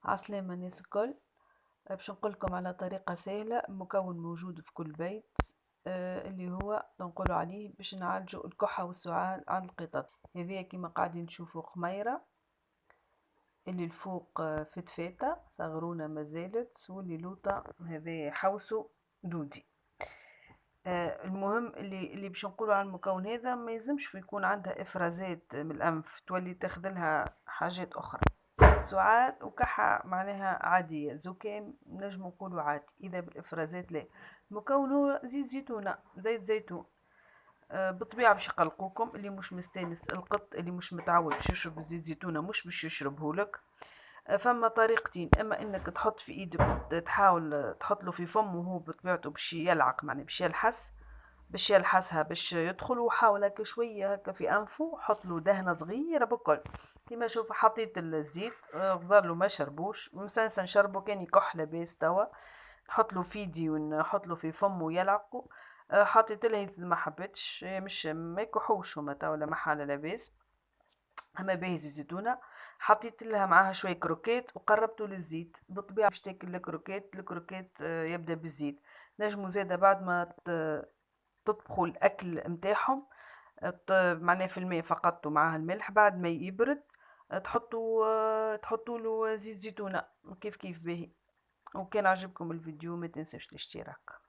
عسلامة الناس الكل. باش نقولكم على طريقة سهلة، مكون موجود في كل بيت. اللي هو نقولوا عليه باش نعالجوا الكحة والسعال عند القطط. هذه كيما قاعدين تشوفوا قميرة، اللي الفوق فتفاتة صغرونة مازالت، واللي لوطة هذا حوسو دودي. المهم اللي باش نقولوا على المكون هذا ما يلزمش يكون عندها افرازات من الانف تولي تاخذلها حاجات اخرى. سعال وكحة معناها عادية، زكام نجم نقولوا عادي، إذا بالإفرازات لا. المكون هو زيت زيتونة، زيت زيتون. بالطبيعة باش يقلقوكم، اللي مش مستانس القط اللي مش متعود باش يشرب زيت زيتونة مش باش يشربهولك. فما طريقتين، اما انك تحط في ايدك تحاول تحط له في فمه وهو بطبيعته باش يلعق، معناها باش يلحسها باش يدخل، وحاول هكا شويه هكا في انفه، حط له دهنه صغيره بكل. كيما شوف حطيت الزيت، غزر له ما شربوش، مسنسن شربو كان يكح لاباس توا. نحط له في يدي ونحط له في فمه يلعقه. حطيت لها ما حبتش، مش ما يكحوش هما توا ولا محل لاباس. اما باهي الزيتونه، حطيت لها معاها شويه كروكيت وقربته للزيت. بالطبيعه باش تاكل الكروكيت يبدا بالزيت. نجمو زاده بعد ما تطبخوا الأكل متاعهم، معناه في الماء فقط ومعاه الملح، بعد ما يبرد تحطوا له زيت زيتونة كيف باهي. وكان عجبكم الفيديو ما تنساش الاشتراك.